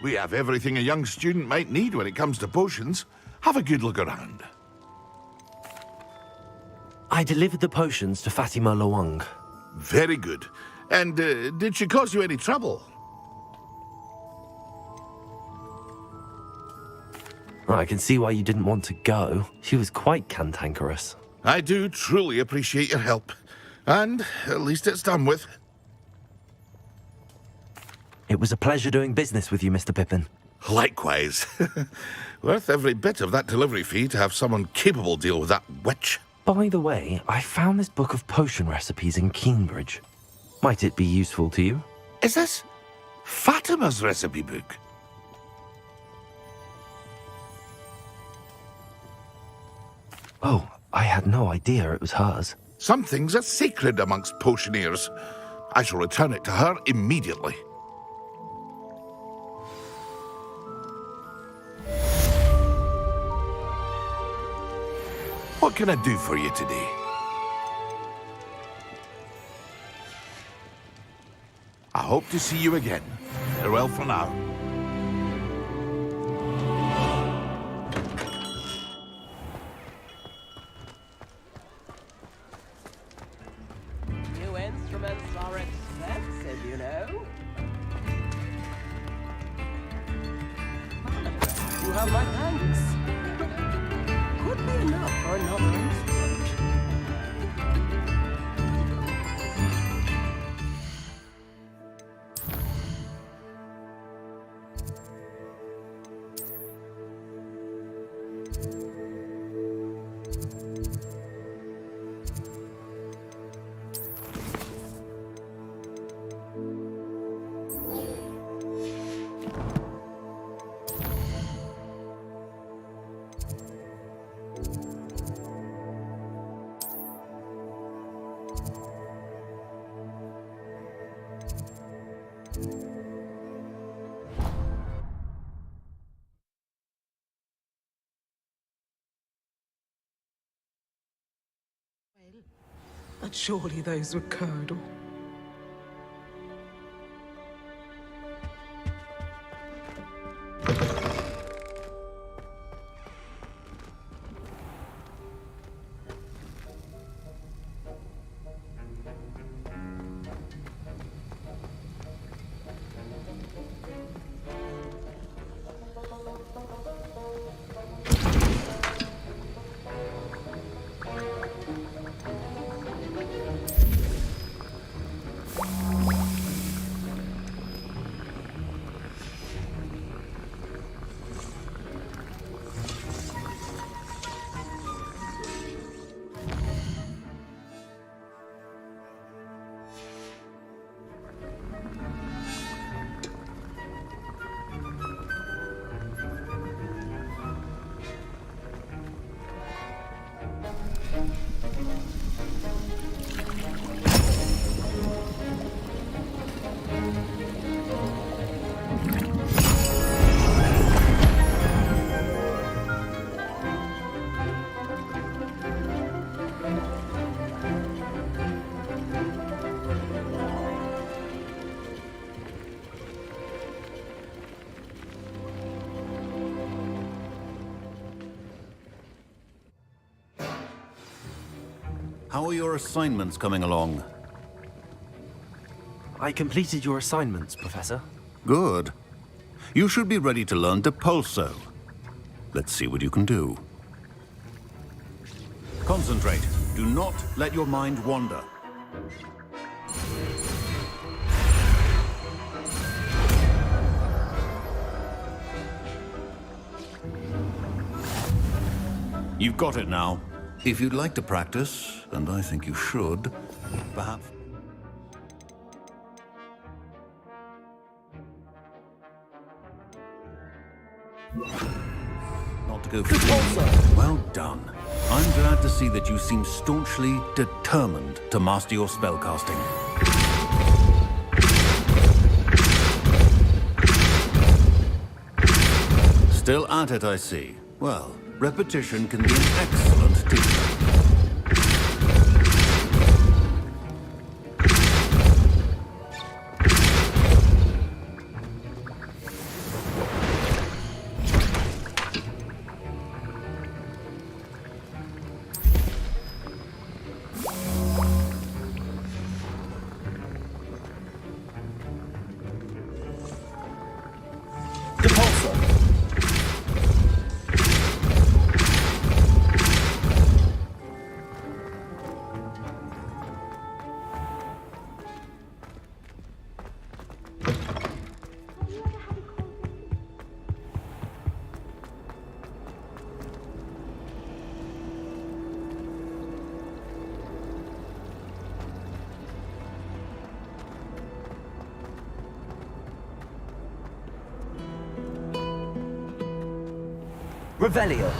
We have everything a young student might need when it comes to potions. Have a good look around. I delivered the potions to Fatima Lawang. Very good. And did she cause you any trouble? I can see why you didn't want to go. She was quite cantankerous. I do truly appreciate your help. And at least it's done with. It was a pleasure doing business with you, Mr. Pippin. Likewise. Worth every bit of that delivery fee to have someone capable deal with that witch. By the way, I found this book of potion recipes in Cambridge. Might it be useful to you? Is this Fatima's recipe book? Oh, I had no idea it was hers. Some things are sacred amongst potioneers. I shall return it to her immediately. What can I do for you today? I hope to see you again. Farewell for now. New instruments are expensive, you know. You have my thanks. Could be enough for another instrument. But surely those were curdle. How are your assignments coming along? I completed your assignments, Professor. Good. You should be ready to learn Depulso. Let's see what you can do. Concentrate. Do not let your mind wander. You've got it now. If you'd like to practice, and I think you should, perhaps... Not to go for... Well done. I'm glad to see that you seem staunchly determined to master your spellcasting. Still at it, I see. Well, repetition can be an excellent teacher. Revelio.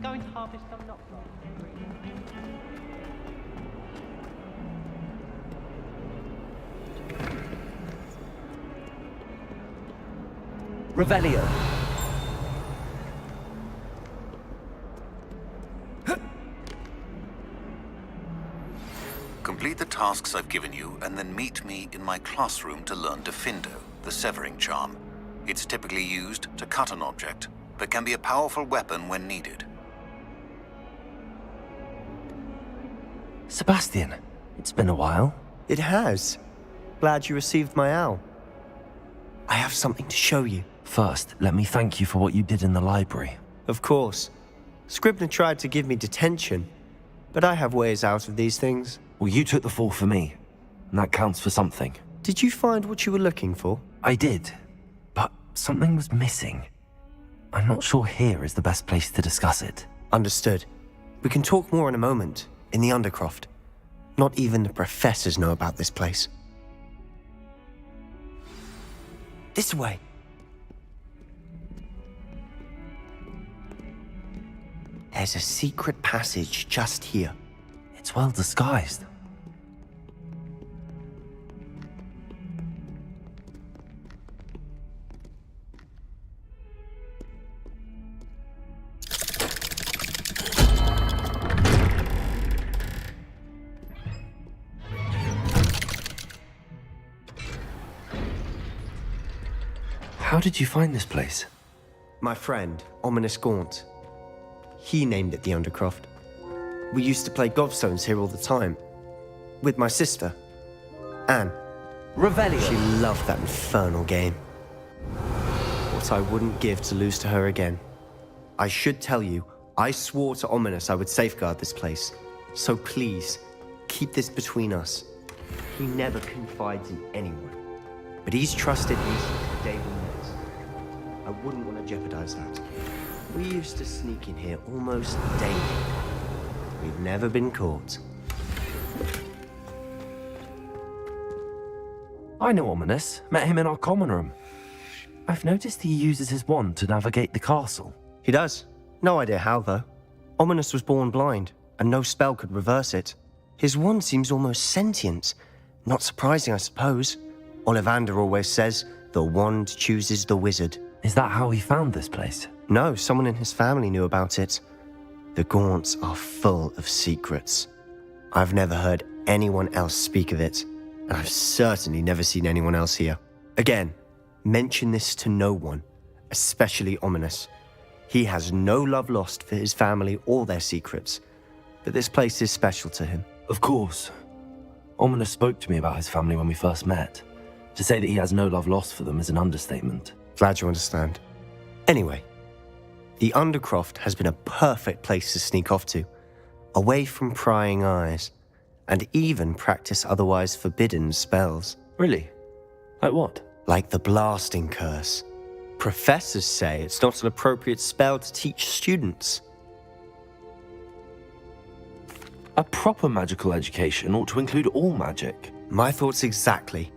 Going to harvest some nocturne. Revelio. Complete the tasks I've given you, and then meet me in my classroom to learn Defindo, the severing charm. It's typically used to cut an object, but can be a powerful weapon when needed. Sebastian, it's been a while. It has. Glad you received my owl. I have something to show you. First, let me thank you for what you did in the library. Of course. Scribner tried to give me detention, but I have ways out of these things. Well, you took the fall for me, and that counts for something. Did you find what you were looking for? I did, but something was missing. I'm not sure here is the best place to discuss it. Understood. We can talk more in a moment, in the Undercroft. Not even the professors know about this place. This way. There's a secret passage just here. It's well disguised. How did you find this place? My friend, Ominous Gaunt. He named it the Undercroft. We used to play gobstones here all the time. With my sister, Anne. Revelio. She loved that infernal game. What I wouldn't give to lose to her again. I should tell you, I swore to Ominous I would safeguard this place. So please, keep this between us. He never confides in anyone. But he's trusted me since the day we met. I wouldn't want to jeopardize that. We used to sneak in here almost daily. We've never been caught. I know Ominous. Met him in our common room. I've noticed he uses his wand to navigate the castle. He does. No idea how, though. Ominous was born blind, and no spell could reverse it. His wand seems almost sentient. Not surprising, I suppose. Ollivander always says, the wand chooses the wizard. Is that how he found this place? No, someone in his family knew about it. The Gaunts are full of secrets. I've never heard anyone else speak of it, and I've certainly never seen anyone else here. Again, mention this to no one, especially Ominous. He has no love lost for his family or their secrets, but this place is special to him. Of course. Ominous spoke to me about his family when we first met. To say that he has no love lost for them is an understatement. Glad you understand. Anyway, the Undercroft has been a perfect place to sneak off to, away from prying eyes, and even practice otherwise forbidden spells. Really? Like what? Like the Blasting Curse. Professors say it's not an appropriate spell to teach students. A proper magical education ought to include all magic. My thoughts exactly.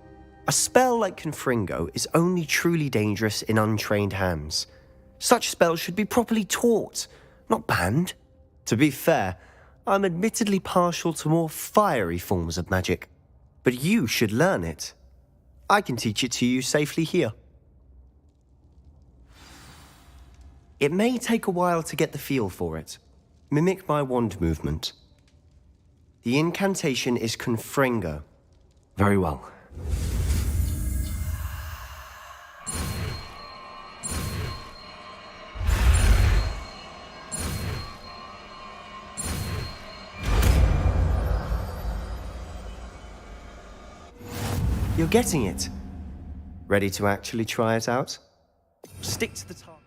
A spell like Confringo is only truly dangerous in untrained hands. Such spells should be properly taught, not banned. To be fair, I'm admittedly partial to more fiery forms of magic, but you should learn it. I can teach it to you safely here. It may take a while to get the feel for it. Mimic my wand movement. The incantation is Confringo. Very well. You're getting it. Ready to actually try it out? Stick to the target.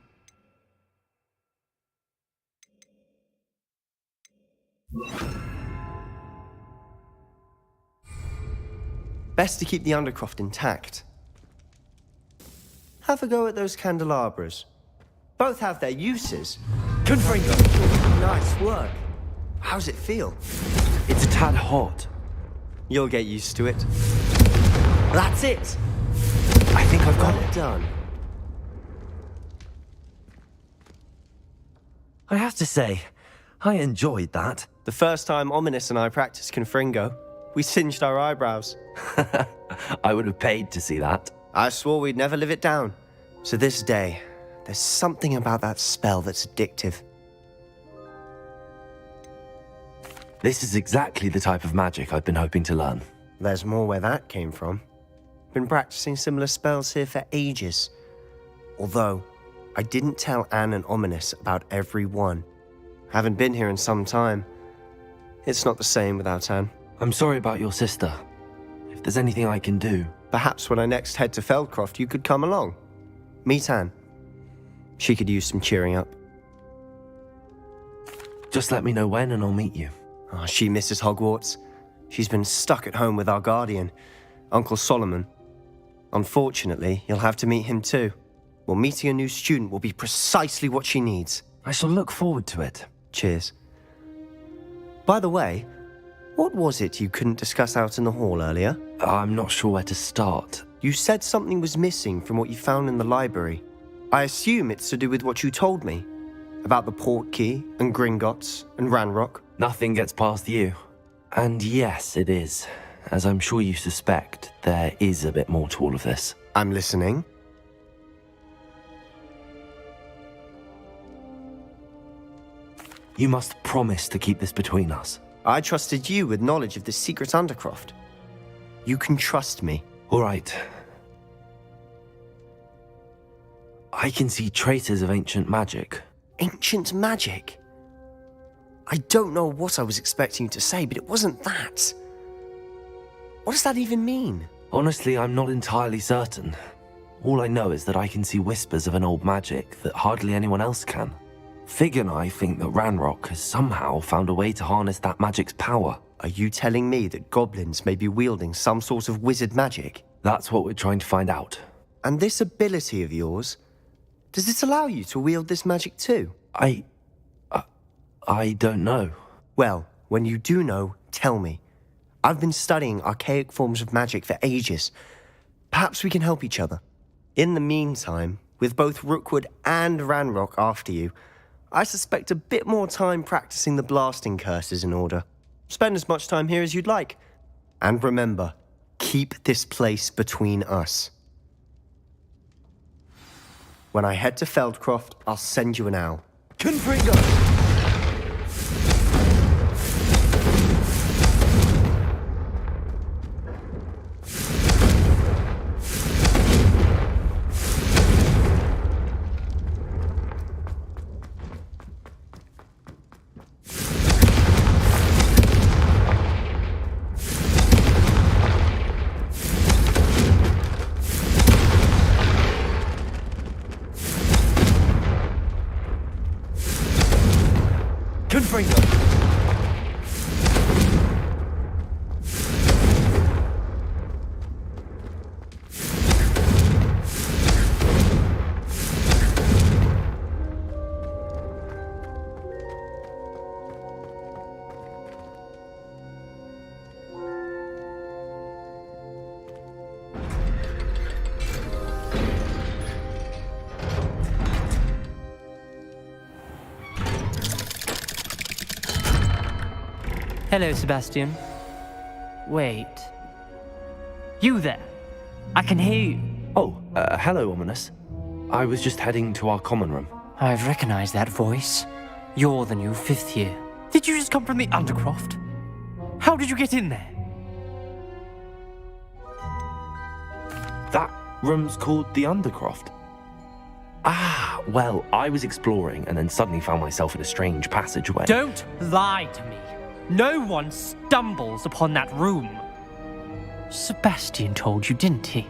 Best to keep the Undercroft intact. Have a go at those candelabras. Both have their uses. Confringo! Nice work. How's it feel? It's a tad hot. You'll get used to it. That's it! I think I've got Well it. done. I have to say, I enjoyed that. The first time Ominous and I practiced Confringo, we singed our eyebrows. I would have paid to see that. I swore we'd never live it down. To this day, there's something about that spell that's addictive. This is exactly the type of magic I've been hoping to learn. There's more where that came from. Been practicing similar spells here for ages. Although, I didn't tell Anne and Ominous about every one. Haven't been here in some time. It's not the same without Anne. I'm sorry about your sister. If there's anything I can do... Perhaps when I next head to Feldcroft, you could come along. Meet Anne. She could use some cheering up. Just let me know when and I'll meet you. Oh, she misses Hogwarts. She's been stuck at home with our guardian, Uncle Solomon. Unfortunately, you'll have to meet him too. Well, meeting a new student will be precisely what she needs. I shall look forward to it. Cheers. By the way, what was it you couldn't discuss out in the hall earlier? I'm not sure where to start. You said something was missing from what you found in the library. I assume it's to do with what you told me. About the Portkey and Gringotts and Ranrock. Nothing gets past you. And yes, it is. As I'm sure you suspect, there is a bit more to all of this. I'm listening. You must promise to keep this between us. I trusted you with knowledge of the secret Undercroft. You can trust me. All right. I can see traces of ancient magic. Ancient magic? I don't know what I was expecting you to say, but it wasn't that. What does that even mean? Honestly, I'm not entirely certain. All I know is that I can see whispers of an old magic that hardly anyone else can. Fig and I think that Ranrock has somehow found a way to harness that magic's power. Are you telling me that goblins may be wielding some sort of wizard magic? That's what we're trying to find out. And this ability of yours, does it allow you to wield this magic too? I don't know. Well, when you do know, tell me. I've been studying archaic forms of magic for ages. Perhaps we can help each other. In the meantime, with both Rookwood and Ranrock after you, I suspect a bit more time practicing the blasting curse is in order. Spend as much time here as you'd like. And remember, keep this place between us. When I head to Feldcroft, I'll send you an owl. Confringo! Hello, Sebastian. Wait. You there? I can hear you. Oh, hello, Ominous. I was just heading to our common room. I've recognized that voice. You're the new 5th year. Did you just come from the Undercroft? How did you get in there? That room's called the Undercroft. Ah, well, I was exploring and then suddenly found myself in a strange passageway. Don't lie to me. No one stumbles upon that room. Sebastian told you, didn't he?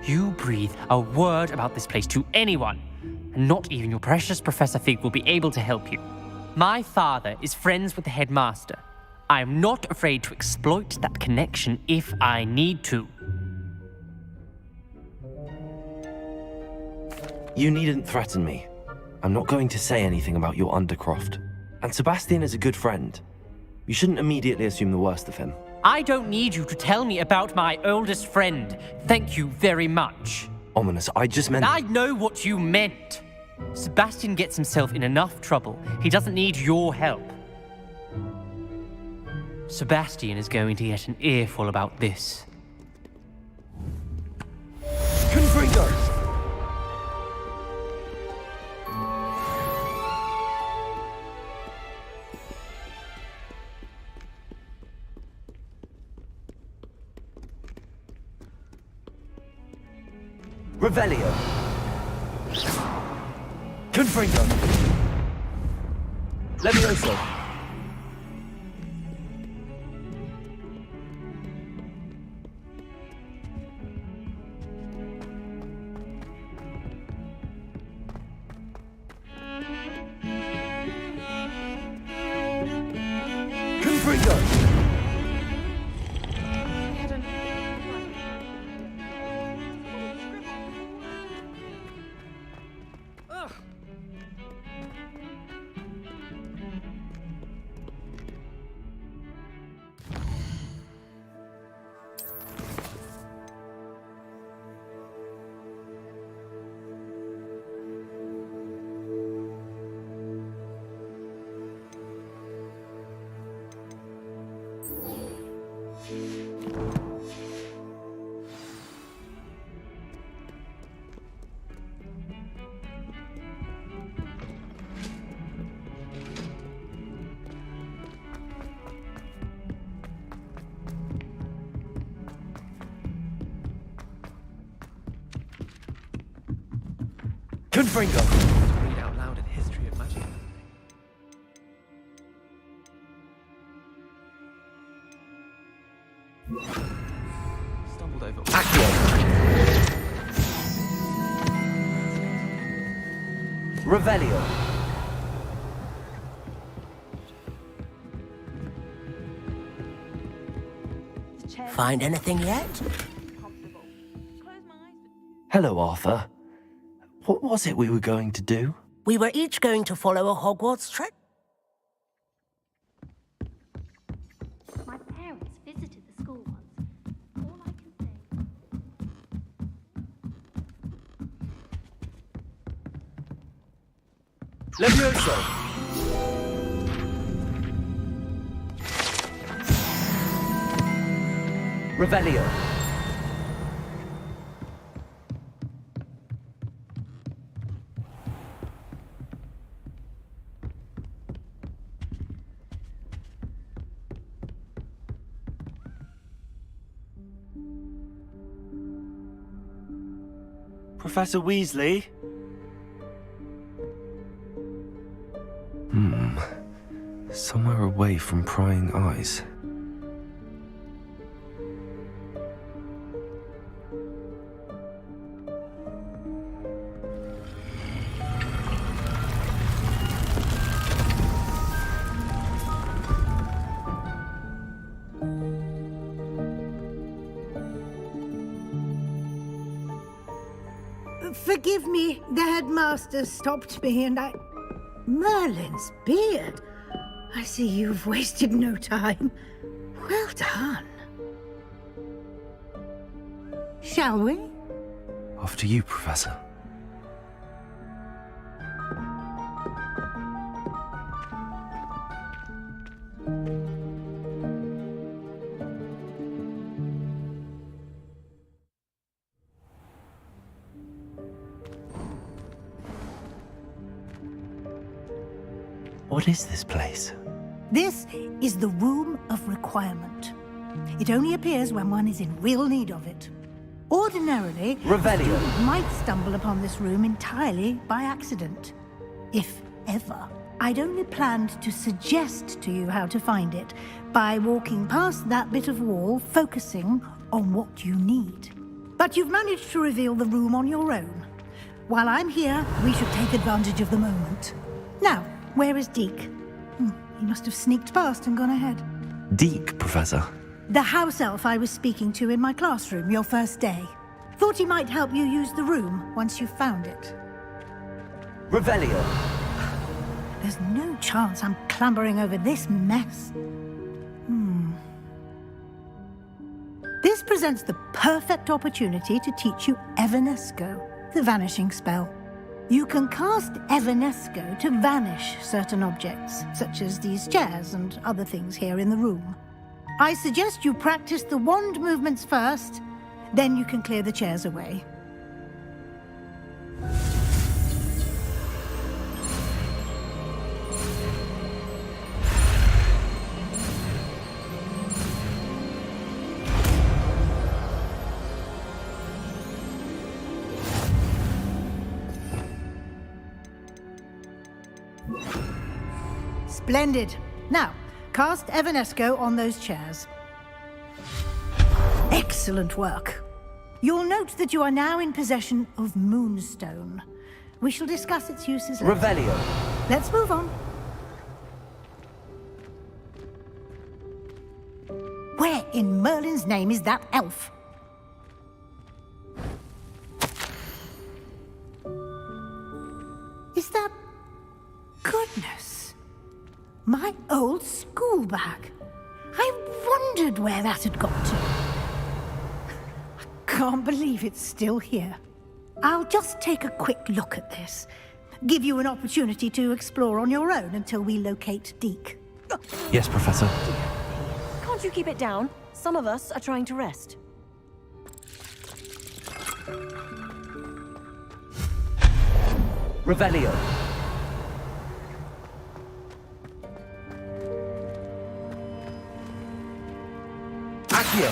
You breathe a word about this place to anyone, and not even your precious Professor Fig will be able to help you. My father is friends with the headmaster. I am not afraid to exploit that connection if I need to. You needn't threaten me. I'm not going to say anything about your Undercroft. And Sebastian is a good friend. You shouldn't immediately assume the worst of him. I don't need you to tell me about my oldest friend. Thank you very much. Ominous, I just meant... I know what you meant. Sebastian gets himself in enough trouble. He doesn't need your help. Sebastian is going to get an earful about this. Confringo! Revelio. Confringo. Levioso. Confringo. Confringo. Read out loud a history of magic. Stumbled over. Accio. Revelio. Find anything yet? Hello, Arthur. What was it we were going to do? We were each going to follow a Hogwarts trek. My parents visited the school once. All I can say. Levioso. Revelio. Professor Weasley? Somewhere away from prying eyes. Forgive me, the headmaster stopped me and I... Merlin's beard. I see you've wasted no time. Well done. Shall we? After you, Professor. What is this place? This is the Room of Requirement. It only appears when one is in real need of it. Ordinarily, Revelio. a student might stumble upon this room entirely by accident. If ever. I'd only planned to suggest to you how to find it by walking past that bit of wall, focusing on what you need. But you've managed to reveal the room on your own. While I'm here, we should take advantage of the moment. Now, where is Deke? He must have sneaked past and gone ahead. Deke, Professor. The house elf I was speaking to in my classroom your first day. Thought he might help you use the room once you found it. Revelio. There's no chance I'm clambering over this mess. This presents the perfect opportunity to teach you Evanesco, the vanishing spell. You can cast Evanesco to vanish certain objects, such as these chairs and other things here in the room. I suggest you practice the wand movements first, then you can clear the chairs away. Splendid. Now, cast Evanesco on those chairs. Excellent work. You'll note that you are now in possession of Moonstone. We shall discuss its uses later. Revelio. Let's move on. Where in Merlin's name is that elf? Is that... Goodness. My old school bag. I wondered where that had got to. I can't believe it's still here. I'll just take a quick look at this. Give you an opportunity to explore on your own until we locate Deke. Yes, Professor. Can't you keep it down? Some of us are trying to rest. Revelio. Accio.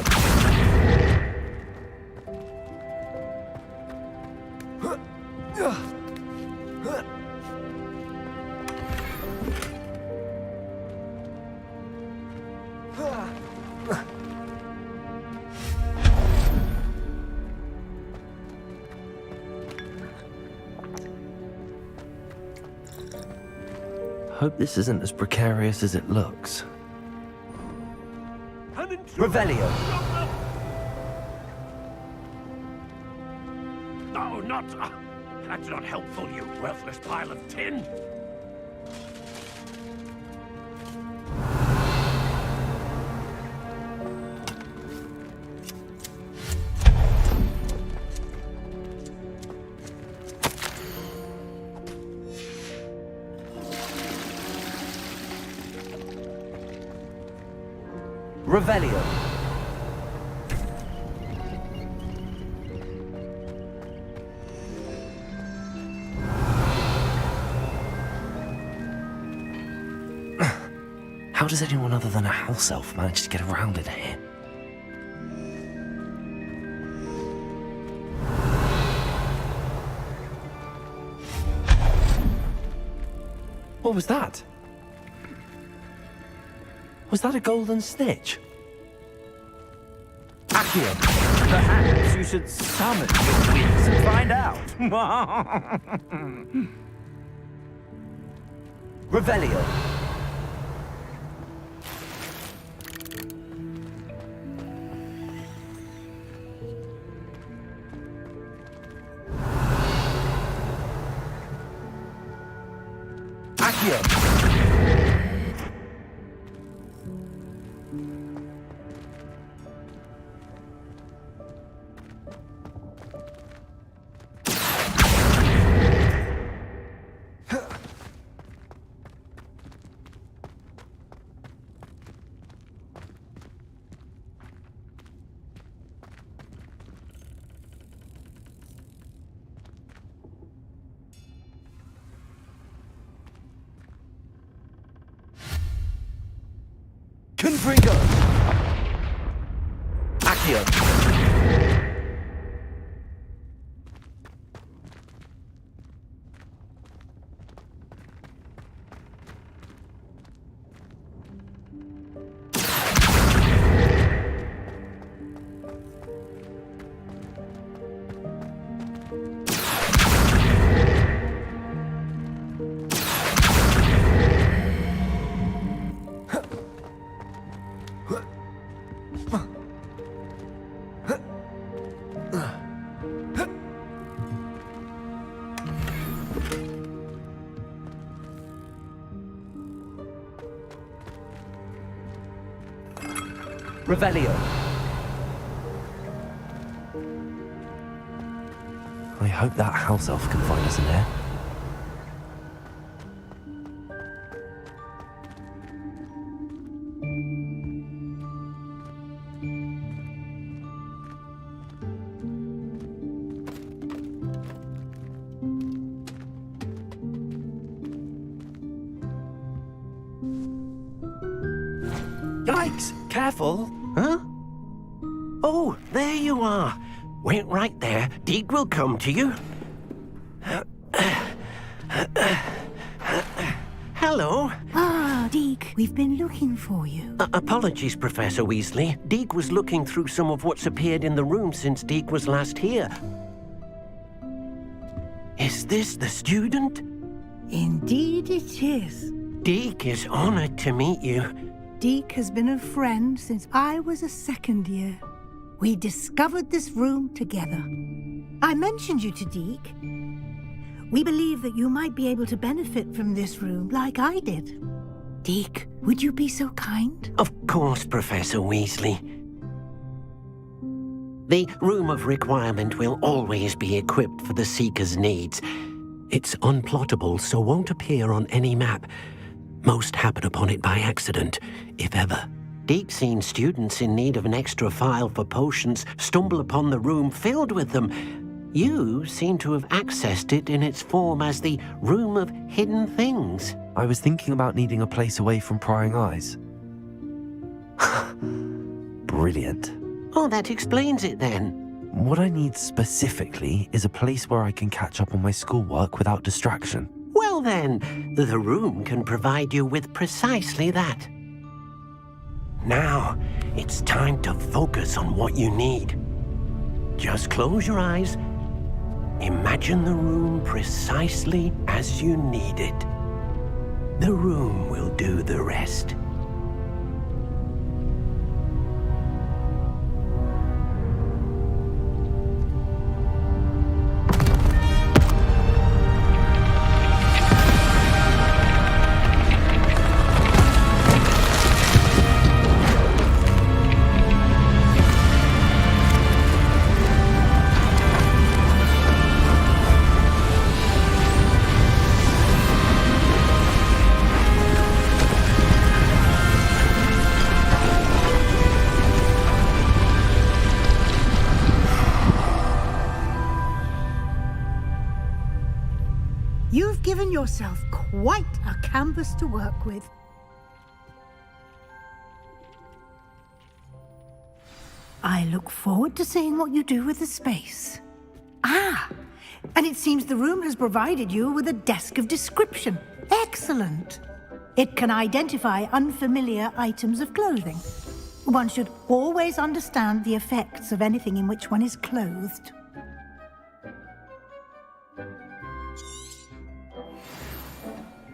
Hope this isn't as precarious as it looks. Revelio. No, not... that's not helpful, you worthless pile of tin. Revelio. How does anyone other than a house elf manage to get around in here? What was that? Was that a golden snitch? Accio! Perhaps you should summon your wits and find out. Revelio. Accio! Confringo! Accio! Revelio. I hope that house elf can find us in there. Yikes! Careful! Huh? Oh, there you are. Wait right there. Deke will come to you. Hello. Ah, Deke, we've been looking for you. Apologies, Professor Weasley. Deke was looking through some of what's appeared in the room since Deke was last here. Is this the student? Indeed it is. Deke is honored to meet you. Deke has been a friend since I was a second year. We discovered this room together. I mentioned you to Deke. We believe that you might be able to benefit from this room like I did. Deke, would you be so kind? Of course, Professor Weasley. The Room of Requirement will always be equipped for the Seeker's needs. It's unplottable, so won't appear on any map. Most happen upon it by accident, if ever. Deke's seen students in need of an extra file for potions stumble upon the room filled with them. You seem to have accessed it in its form as the Room of Hidden Things. I was thinking about needing a place away from prying eyes. Brilliant. Oh, that explains it then. What I need specifically is a place where I can catch up on my schoolwork without distraction. Well then, the room can provide you with precisely that. Now, it's time to focus on what you need. Just close your eyes. Imagine the room precisely as you need it. The room will do the rest. You've given yourself quite a canvas to work with. I look forward to seeing what you do with the space. Ah, and it seems the room has provided you with a desk of description. Excellent. It can identify unfamiliar items of clothing. One should always understand the effects of anything in which one is clothed.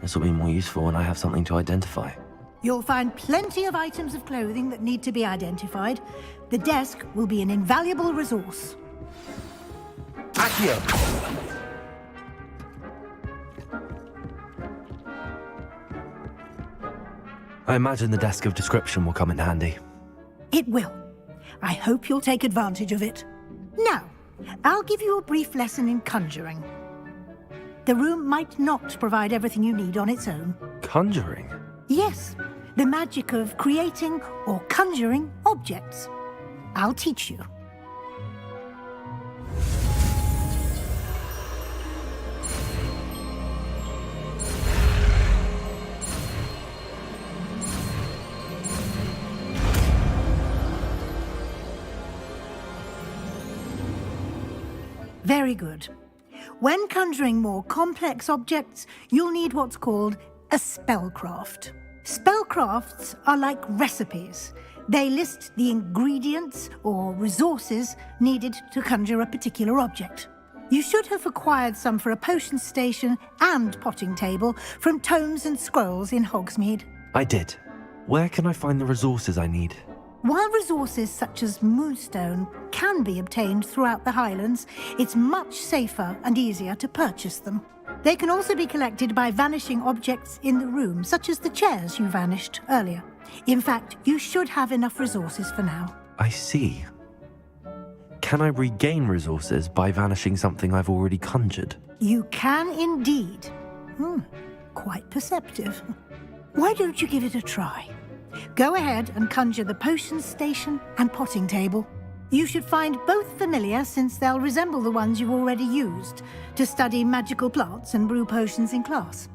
This will be more useful when I have something to identify. You'll find plenty of items of clothing that need to be identified. The desk will be an invaluable resource. Accio! I imagine the desk of description will come in handy. It will. I hope you'll take advantage of it. Now, I'll give you a brief lesson in conjuring. The room might not provide everything you need on its own. Conjuring? Yes, the magic of creating or conjuring objects. I'll teach you. Very good. When conjuring more complex objects, you'll need what's called a spellcraft. Spellcrafts are like recipes. They list the ingredients or resources needed to conjure a particular object. You should have acquired some for a potion station and potting table from tomes and scrolls in Hogsmeade. I did. Where can I find the resources I need? While resources such as moonstone can be obtained throughout the Highlands, it's much safer and easier to purchase them. They can also be collected by vanishing objects in the room, such as the chairs you vanished earlier. In fact, you should have enough resources for now. I see. Can I regain resources by vanishing something I've already conjured? You can indeed. Quite perceptive. Why don't you give it a try? Go ahead and conjure the potion station and potting table. You should find both familiar, since they'll resemble the ones you've already used to study magical plants and brew potions in class.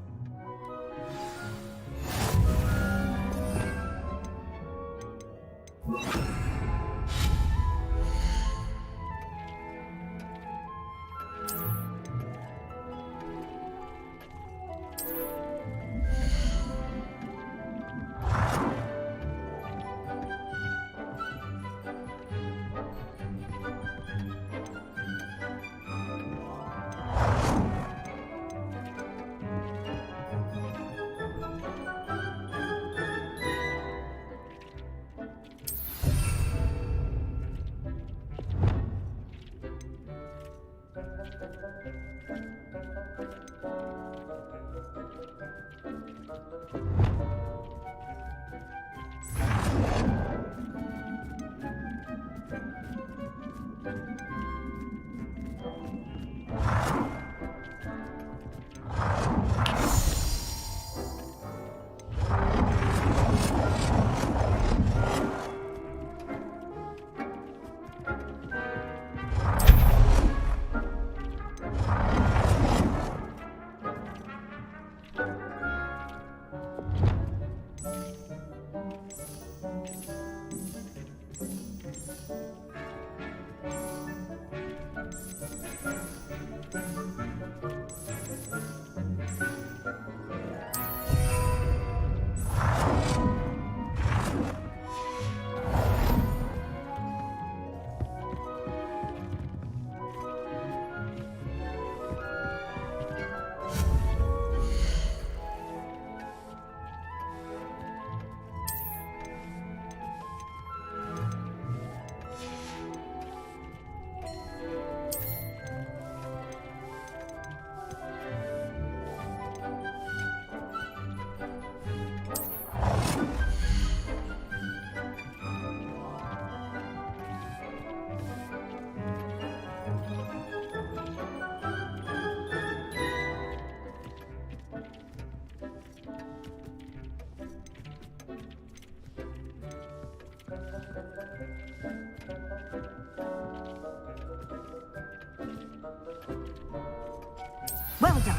Well done.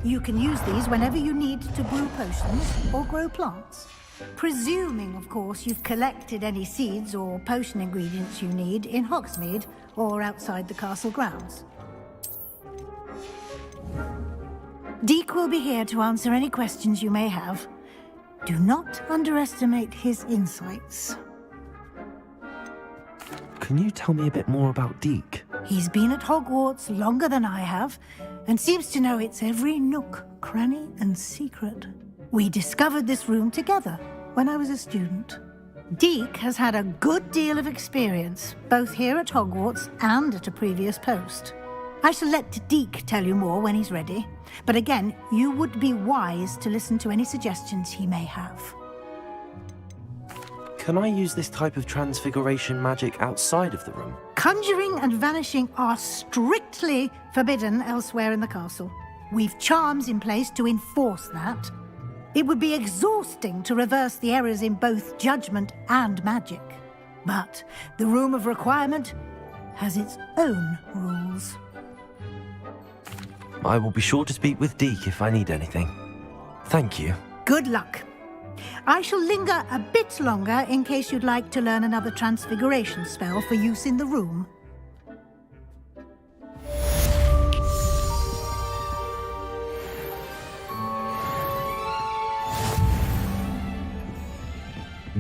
You can use these whenever you need to brew potions or grow plants. Presuming, of course, you've collected any seeds or potion ingredients you need in Hogsmeade or outside the castle grounds. Deek will be here to answer any questions you may have. Do not underestimate his insights. Can you tell me a bit more about Deek? He's been at Hogwarts longer than I have, and seems to know its every nook, cranny, and secret. We discovered this room together when I was a student. Deek has had a good deal of experience, both here at Hogwarts and at a previous post. I shall let Deek tell you more when he's ready, but again, you would be wise to listen to any suggestions he may have. Can I use this type of transfiguration magic outside of the room? Conjuring and vanishing are strictly forbidden elsewhere in the castle. We've charms in place to enforce that. It would be exhausting to reverse the errors in both judgment and magic. But the Room of Requirement has its own rules. I will be sure to speak with Deek if I need anything. Thank you. Good luck. I shall linger a bit longer in case you'd like to learn another transfiguration spell for use in the room.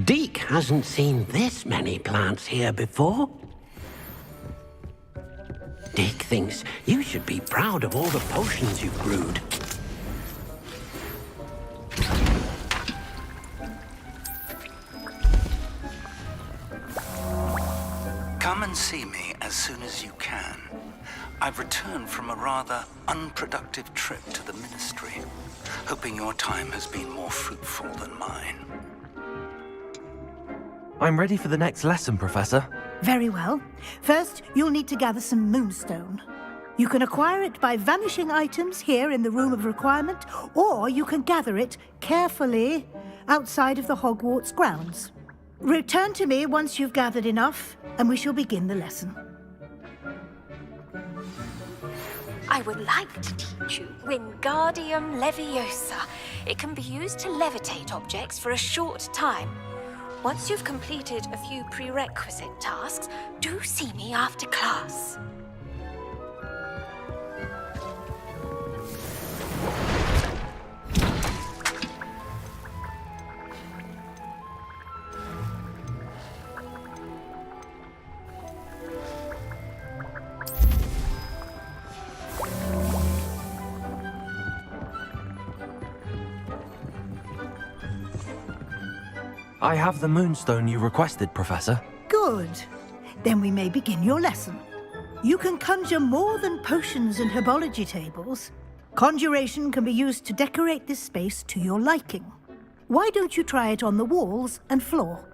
Deke hasn't seen this many plants here before. Deke thinks you should be proud of all the potions you've brewed. Come and see me as soon as you can. I've returned from a rather unproductive trip to the Ministry, hoping your time has been more fruitful than mine. I'm ready for the next lesson, Professor. Very well. First, you'll need to gather some moonstone. You can acquire it by vanishing items here in the Room of Requirement, or you can gather it carefully outside of the Hogwarts grounds. Return to me once you've gathered enough, and we shall begin the lesson. I would like to teach you Wingardium Leviosa. It can be used to levitate objects for a short time. Once you've completed a few prerequisite tasks, do see me after class. I have the moonstone you requested, Professor. Good. Then we may begin your lesson. You can conjure more than potions and herbology tables. Conjuration can be used to decorate this space to your liking. Why don't you try it on the walls and floor?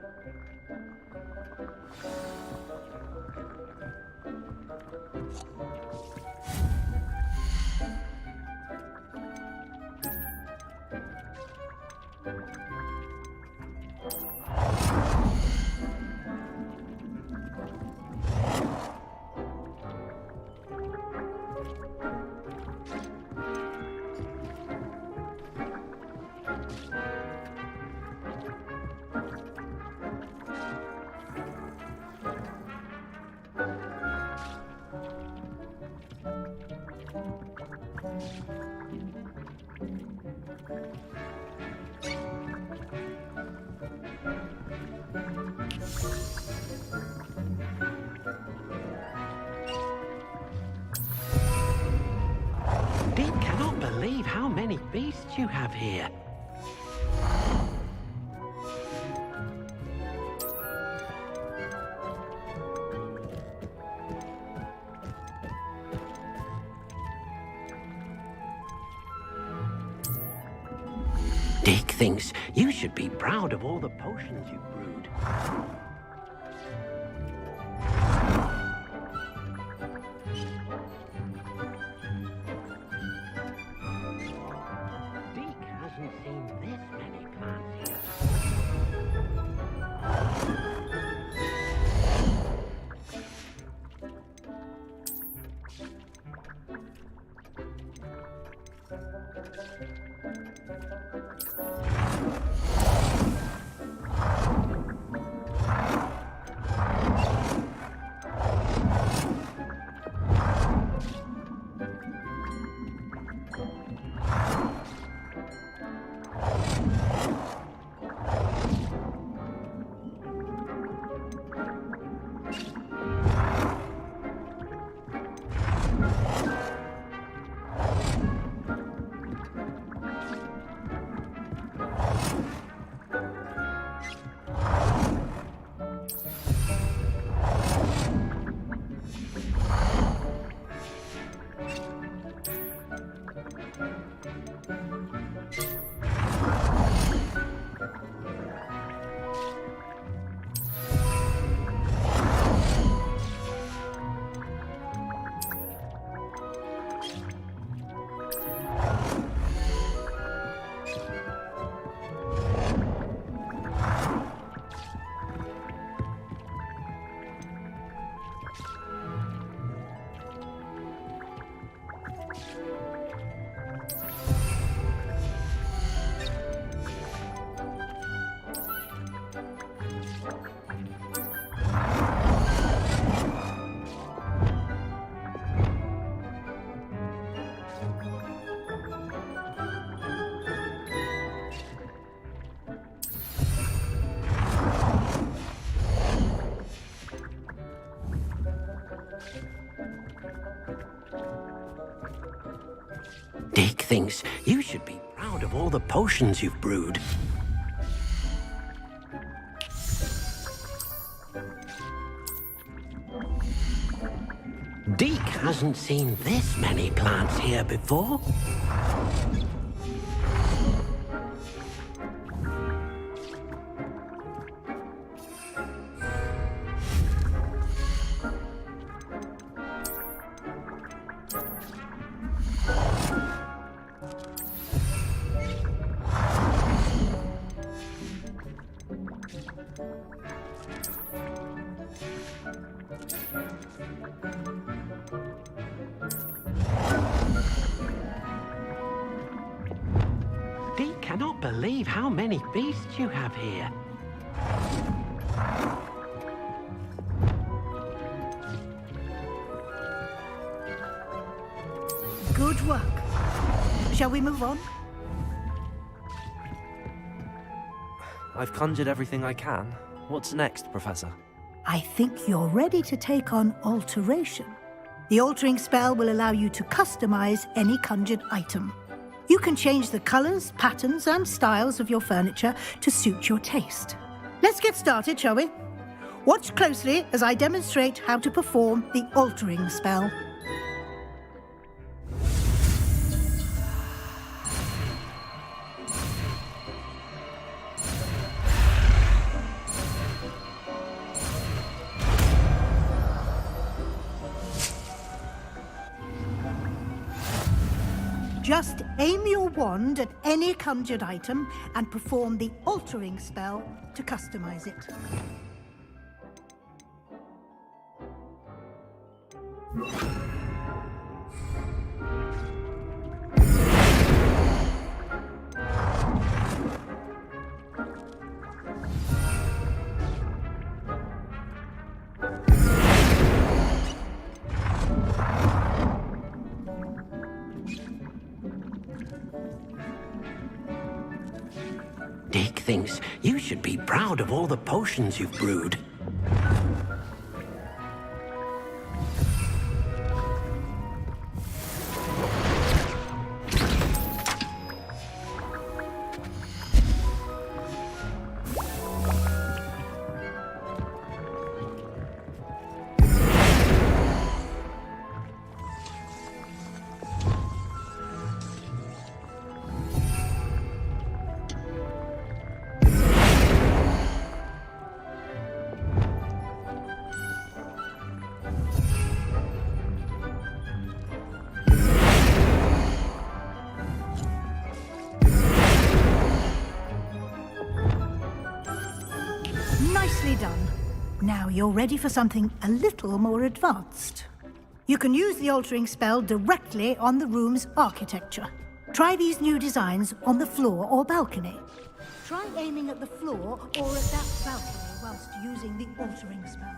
Deke cannot believe how many beasts you have here. Deke thinks you should be proud of all the potions you've brewed. Deke hasn't seen this many plants here. thinks you should be proud of all the potions you've brewed. Deke hasn't seen this many plants here before. Deke cannot believe how many beasts you have here. Good work. Shall we move on? I've conjured everything I can. What's next, Professor? I think you're ready to take on alteration. The altering spell will allow you to customize any conjured item. You can change the colors, patterns, and styles of your furniture to suit your taste. Let's get started, shall we? Watch closely as I demonstrate how to perform the altering spell. Just aim your wand at any conjured item and perform the altering spell to customize it. Deke thinks you should be proud of all the potions you've brewed. Nicely done. Now you're ready for something a little more advanced. You can use the altering spell directly on the room's architecture. Try these new designs on the floor or balcony. Try aiming at the floor or at that balcony whilst using the altering spell.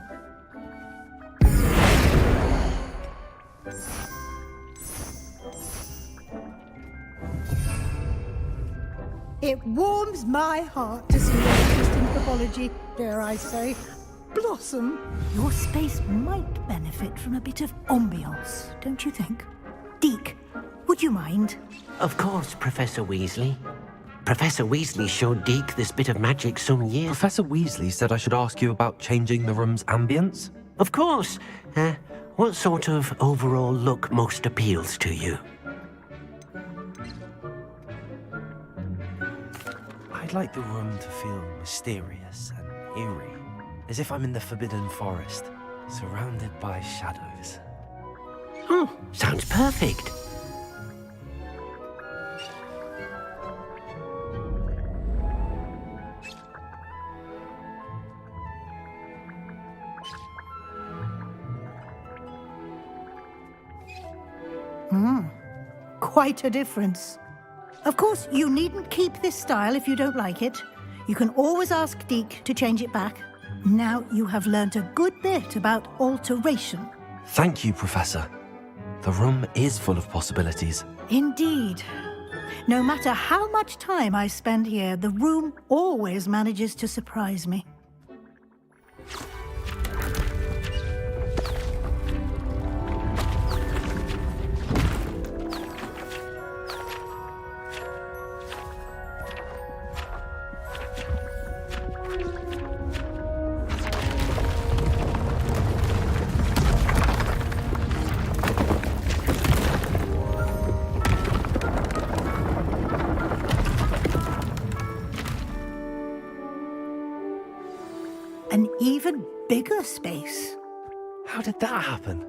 It warms my heart to see your interest in pathology, dare I say, blossom. Your space might benefit from a bit of ambiance, don't you think? Deke, would you mind? Of course, Professor Weasley. Professor Weasley showed Deke this bit of magic some years... Professor Weasley said I should ask you about changing the room's ambience? Of course. What sort of overall look most appeals to you? I'd like the room to feel mysterious and eerie, as if I'm in the Forbidden Forest, surrounded by shadows. Oh, sounds perfect. Quite a difference. Of course, you needn't keep this style if you don't like it. You can always ask Deke to change it back. Now you have learnt a good bit about alteration. Thank you, Professor. The room is full of possibilities. Indeed. No matter how much time I spend here, the room always manages to surprise me. bigger space. How did that happen?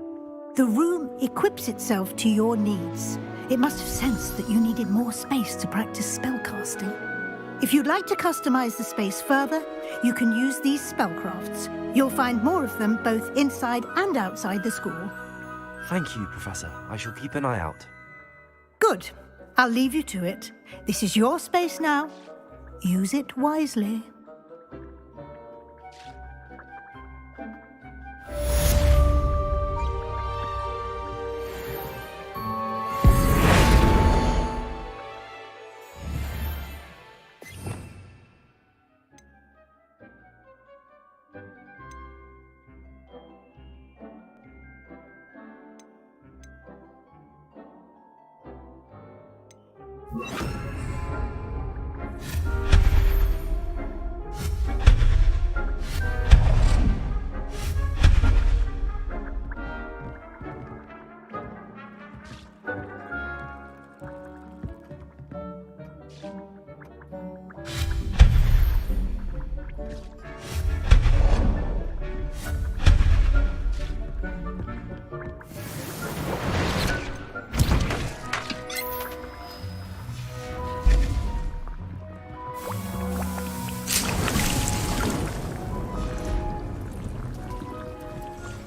The room equips itself to your needs. It must have sensed that you needed more space to practice spellcasting. If you'd like to customize the space further, you can use these spellcrafts. You'll find more of them both inside and outside the school. Thank you, Professor. I shall keep an eye out. Good. I'll leave you to it. This is your space now. Use it wisely.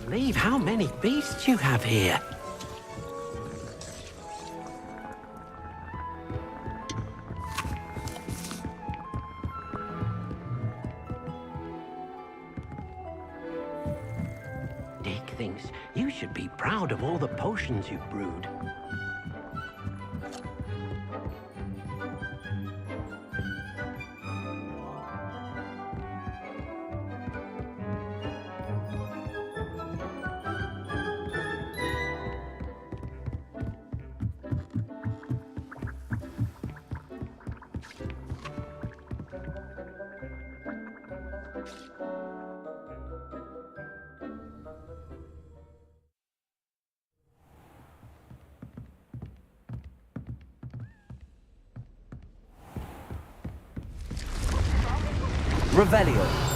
Believe how many beasts you have here. Dick thinks you should be proud of all the potions you've brewed. Revelio.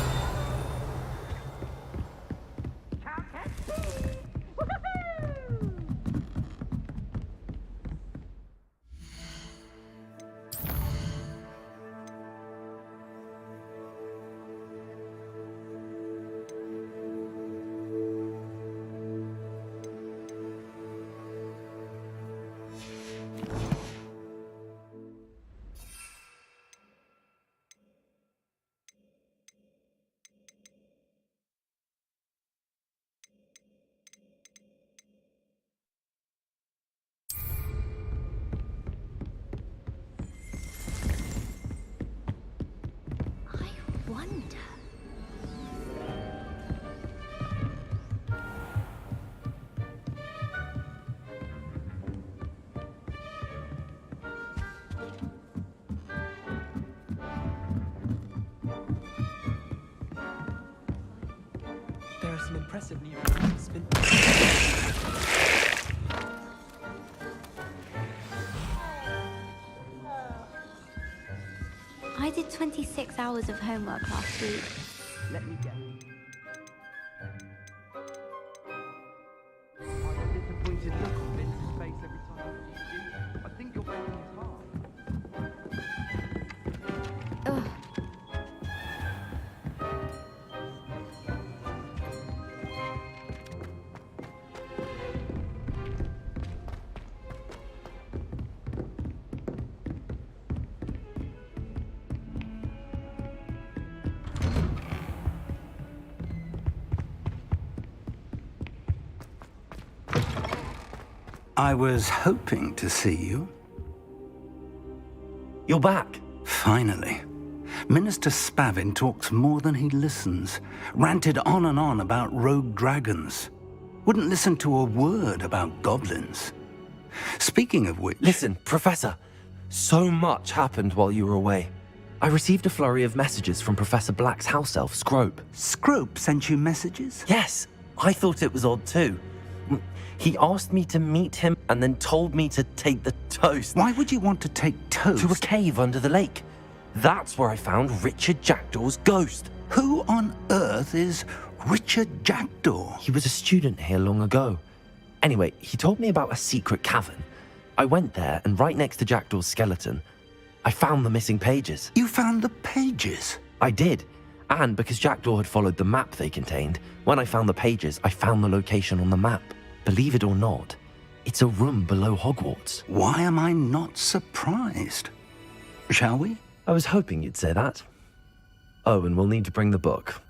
Wonder. There are some impressive new spin. I did 26 hours of homework last week. Let me guess. Disappointed look on Vince's face every time I see you. I think you're breaking his heart. Ugh. I was hoping to see you. You're back. Finally. Minister Spavin talks more than he listens. Ranted on and on about rogue dragons. Wouldn't listen to a word about goblins. Speaking of which... Listen, Professor. So much happened while you were away. I received a flurry of messages from Professor Black's house elf, Scrope. Scrope sent you messages? Yes. I thought it was odd too. He asked me to meet him and then told me to take the toast. Why would you want to take toast? To a cave under the lake. That's where I found Richard Jackdaw's ghost. Who on earth is Richard Jackdaw? He was a student here long ago. Anyway, he told me about a secret cavern. I went there, and right next to Jackdaw's skeleton, I found the missing pages. You found the pages? I did. And because Jackdaw had followed the map they contained, when I found the pages, I found the location on the map. Believe it or not, it's a room below Hogwarts. Why am I not surprised? Shall we? I was hoping you'd say that. Oh, and we'll need to bring the book.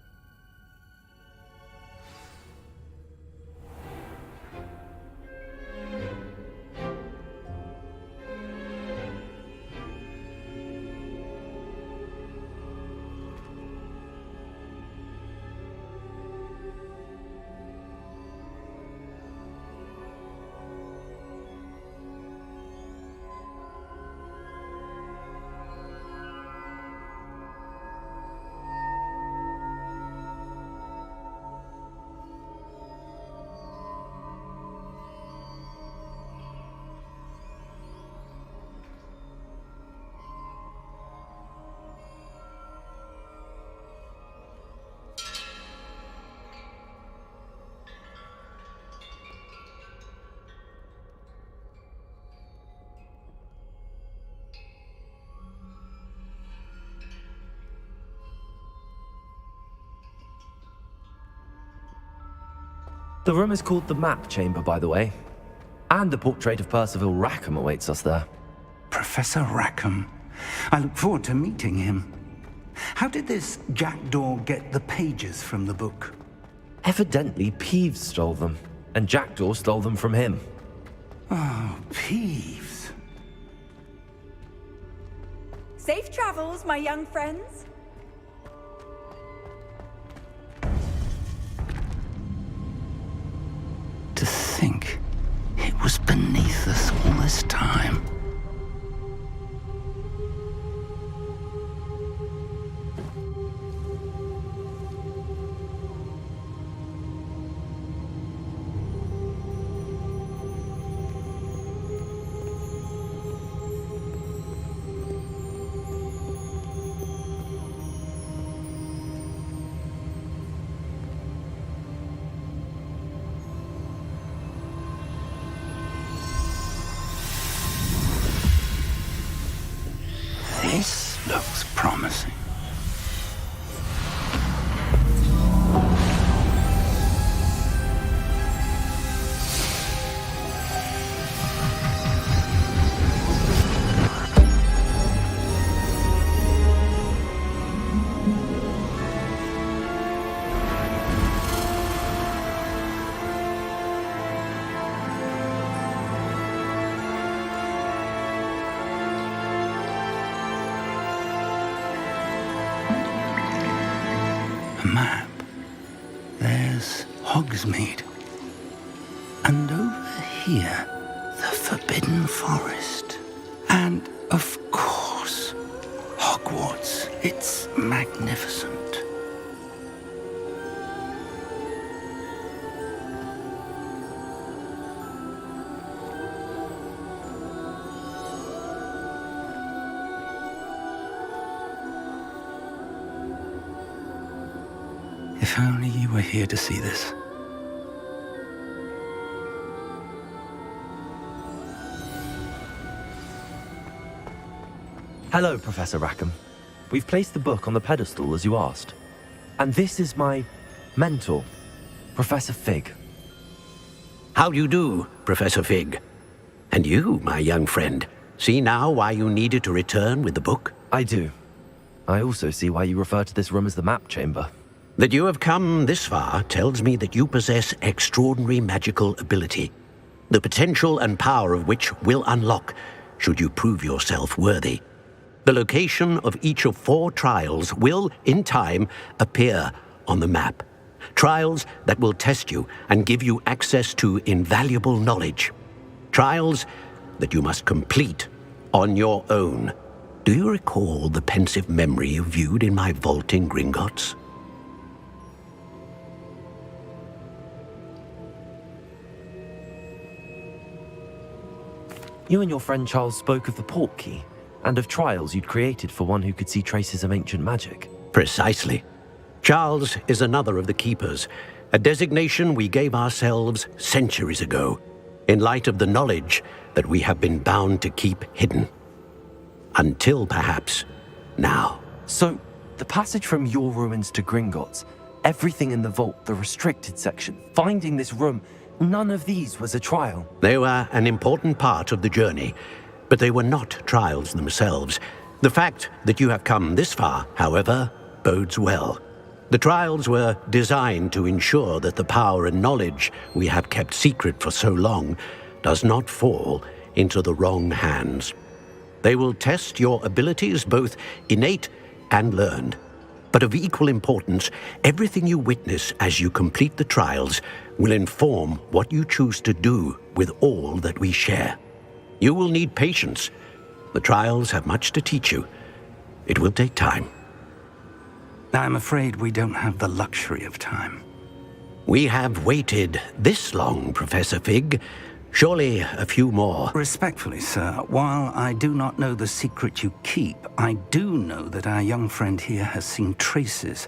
The room is called the Map Chamber, by the way. And the portrait of Percival Rackham awaits us there. Professor Rackham. I look forward to meeting him. How did this Jackdaw get the pages from the book? Evidently, Peeves stole them, and Jackdaw stole them from him. Oh, Peeves. Safe travels, my young friends. To think it was beneath us all this time. This looks promising. A map. There's Hogsmeade. And over here, the Forbidden Forest. And, of course, Hogwarts. It's magnificent. If only you were here to see this. Hello, Professor Rackham. We've placed the book on the pedestal as you asked. And this is my mentor, Professor Fig. How do you do, Professor Fig? And you, my young friend, see now why you needed to return with the book? I do. I also see why you refer to this room as the Map Chamber. That you have come this far tells me that you possess extraordinary magical ability, the potential and power of which will unlock should you prove yourself worthy. The location of each of 4 trials will, in time, appear on the map. Trials that will test you and give you access to invaluable knowledge. Trials that you must complete on your own. Do you recall the pensive memory you viewed in my vault in Gringotts? You and your friend Charles spoke of the Portkey, and of trials you'd created for one who could see traces of ancient magic. Precisely. Charles is another of the keepers, a designation we gave ourselves centuries ago, in light of the knowledge that we have been bound to keep hidden. Until perhaps now. So, the passage from your ruins to Gringotts, everything in the vault, the restricted section, finding this room, none of these was a trial. They were an important part of the journey, but they were not trials themselves. The fact that you have come this far, however, bodes well. The trials were designed to ensure that the power and knowledge we have kept secret for so long does not fall into the wrong hands. They will test your abilities, both innate and learned. But of equal importance, everything you witness as you complete the trials will inform what you choose to do with all that we share. You will need patience. The trials have much to teach you. It will take time. I'm afraid we don't have the luxury of time. We have waited this long, Professor Fig. Surely a few more. Respectfully, sir, while I do not know the secret you keep, I do know that our young friend here has seen traces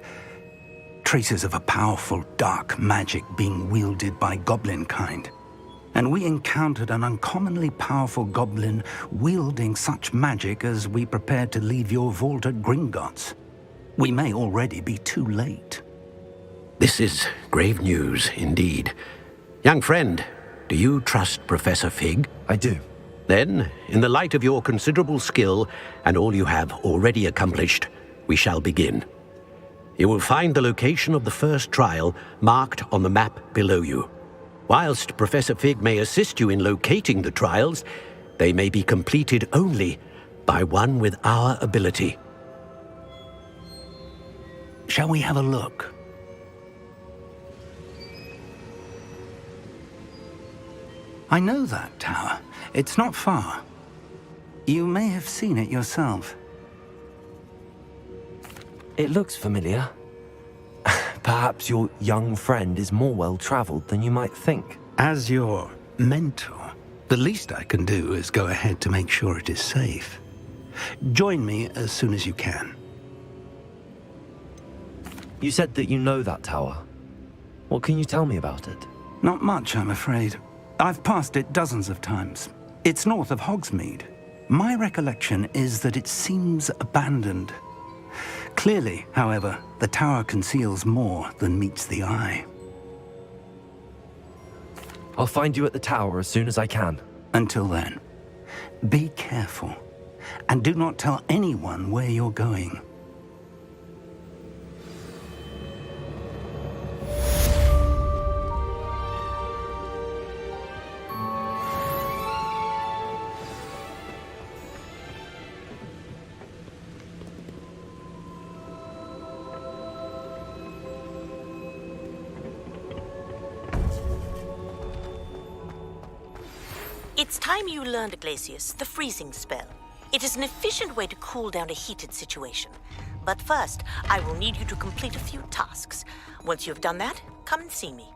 of a powerful dark magic being wielded by goblin kind. And we encountered an uncommonly powerful goblin wielding such magic as we prepared to leave your vault at Gringotts. We may already be too late. This is grave news indeed. Young friend, do you trust Professor Fig? I do. Then, in the light of your considerable skill and all you have already accomplished, we shall begin. You will find the location of the first trial marked on the map below you. Whilst Professor Fig may assist you in locating the trials, they may be completed only by one with our ability. Shall we have a look? I know that tower. It's not far. You may have seen it yourself. It looks familiar. Perhaps your young friend is more well-traveled than you might think. As your mentor, the least I can do is go ahead to make sure it is safe. Join me as soon as you can. You said that you know that tower. What can you tell me about it? Not much, I'm afraid. I've passed it dozens of times. It's north of Hogsmeade. My recollection is that it seems abandoned. Clearly, however, the tower conceals more than meets the eye. I'll find you at the tower as soon as I can. Until then, be careful, and do not tell anyone where you're going. It's time you learned, Glacius, the freezing spell. It is an efficient way to cool down a heated situation. But first, I will need you to complete a few tasks. Once you have done that, come and see me.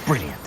Brilliant.